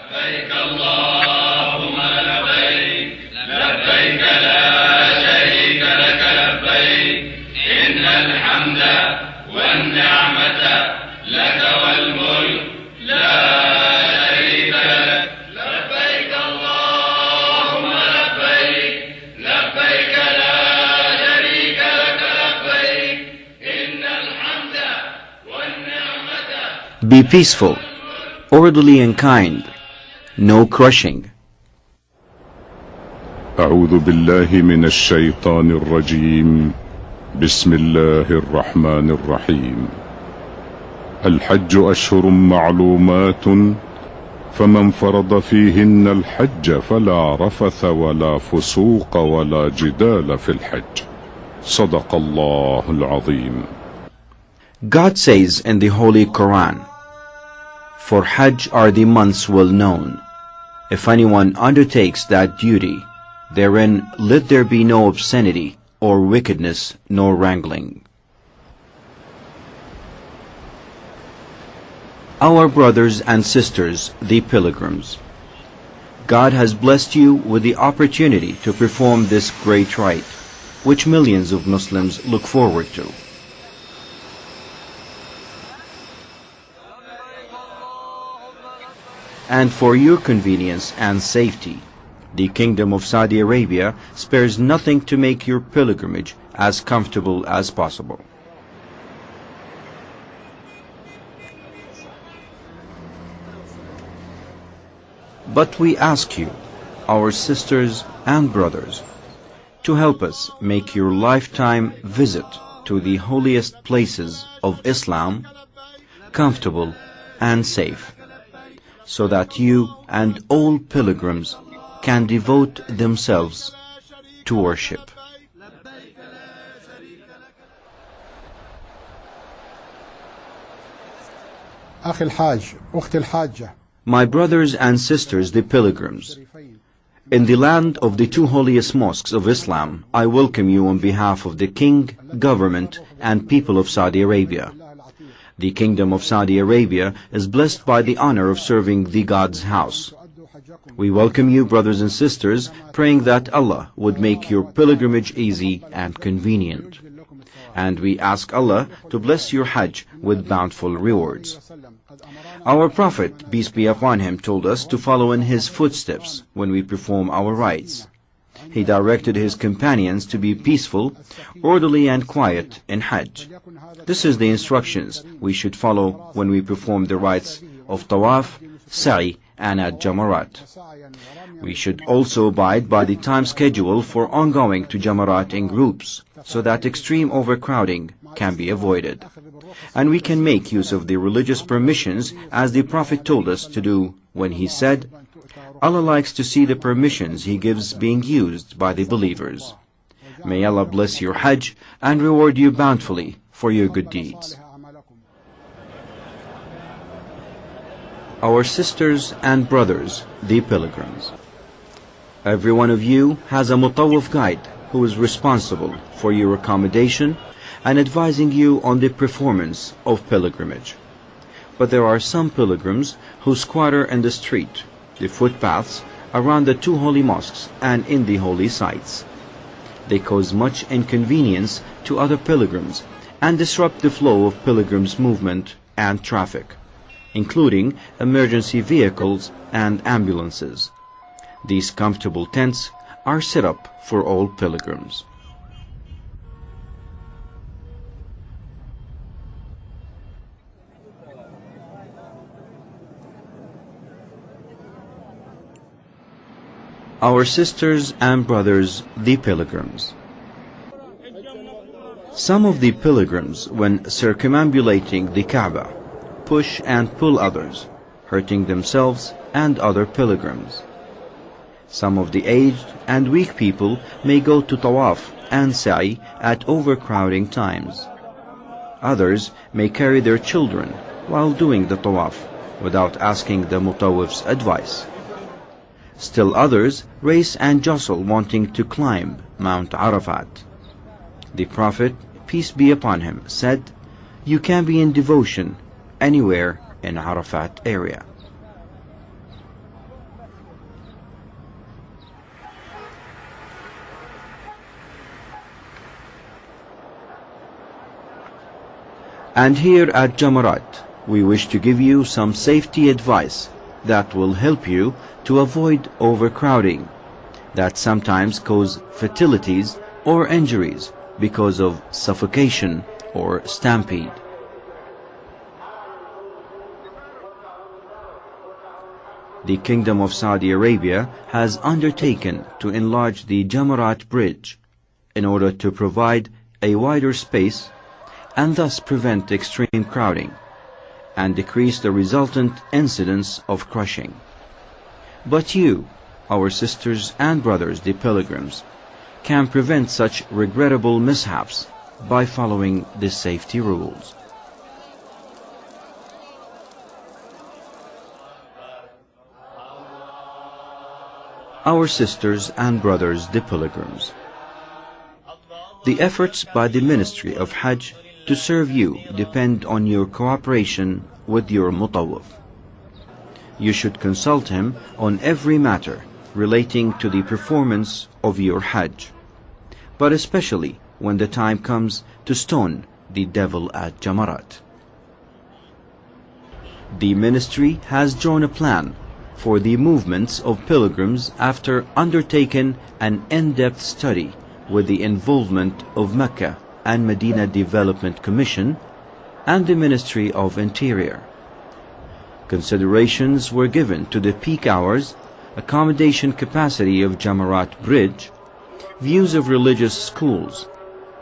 لبيك اللهم لبيك لبيك لا شريك لك لبيك إن الحمد والنعمة لك والملك لا شريك لك لبيك اللهم لبيك لبيك لا شريك لك لبيك إن الحمد والنعمة. Be peaceful, orderly and kind, no crushing. أعوذ بالله من الشيطان الرجيم. بسم الله الرحمن الرحيم. الحج أشهر معلومات فمن فرض فيهن الحج فلا رفث ولا فسوق ولا جدال في الحج. صدق الله العظيم. God says in the Holy Quran, "For Hajj are the months well known. If anyone undertakes that duty, therein let there be no obscenity or wickedness nor wrangling." Our brothers and sisters, the pilgrims, God has blessed you with the opportunity to perform this great rite, which millions of Muslims look forward to. And for your convenience and safety, the Kingdom of Saudi Arabia spares nothing to make your pilgrimage as comfortable as possible. But we ask you, our sisters and brothers, to help us make your lifetime visit to the holiest places of Islam comfortable and safe, so that you and all pilgrims can devote themselves to worship. أخي الحاج أختي الحاجة. My brothers and sisters, the pilgrims, in the land of the two holiest mosques of Islam, I welcome you on behalf of the King, government, and people of Saudi Arabia. The Kingdom of Saudi Arabia is blessed by the honor of serving the God's house. We welcome you, brothers and sisters, praying that Allah would make your pilgrimage easy and convenient. And we ask Allah to bless your Hajj with bountiful rewards. Our Prophet, peace be upon him, told us to follow in his footsteps when we perform our rites. He directed his companions to be peaceful, orderly and quiet in Hajj. This is the instructions we should follow when we perform the rites of Tawaf, Sa'i and at Jamarat. We should also abide by the time schedule for ongoing to Jamarat in groups, so that extreme overcrowding can be avoided. And we can make use of the religious permissions as the Prophet told us to do when he said, Allah likes to see the permissions he gives being used by the believers. May Allah bless your Hajj and reward you bountifully for your good deeds. Our sisters and brothers, the pilgrims, every one of you has a mutawaf guide who is responsible for your accommodation and advising you on the performance of pilgrimage. But there are some pilgrims who squatter in the street, the footpaths around the two holy mosques and in the holy sites. They cause much inconvenience to other pilgrims and disrupt the flow of pilgrims' movement and traffic, including emergency vehicles and ambulances. These comfortable tents are set up for all pilgrims. Our sisters and brothers, the pilgrims. Some of the pilgrims, when circumambulating the Kaaba, push and pull others, hurting themselves and other pilgrims. Some of the aged and weak people may go to Tawaf and Sa'i at overcrowding times. Others may carry their children while doing the Tawaf without asking the Mutawif's advice. Still others race and jostle wanting to climb Mount Arafat. The Prophet, peace be upon him, said, "You can be in devotion anywhere in Arafat area." And here at Jamarat, we wish to give you some safety advice that will help you to avoid overcrowding that sometimes cause fatalities or injuries because of suffocation or stampede. The Kingdom of Saudi Arabia has undertaken to enlarge the Jamarat Bridge in order to provide a wider space and thus prevent extreme crowding and decrease the resultant incidence of crushing. But you, our sisters and brothers, the pilgrims, can prevent such regrettable mishaps by following the safety rules. Our sisters and brothers, the pilgrims, the efforts by the Ministry of Hajj to serve you depend on your cooperation with your mutawwif. You should consult him on every matter relating to the performance of your Hajj, but especially when the time comes to stone the devil at Jamarat. The ministry has drawn a plan for the movements of pilgrims after undertaking an in-depth study with the involvement of Mecca and Medina Development Commission and the Ministry of Interior. Considerations were given to the peak hours, accommodation capacity of Jamarat Bridge, views of religious schools,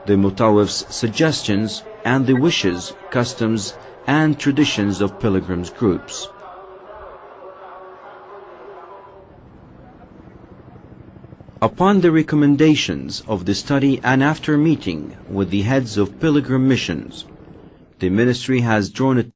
the Mutawwif's suggestions, and the wishes, customs, and traditions of pilgrims groups. Upon the recommendations of the study and after meeting with the heads of pilgrim missions, the ministry has drawn a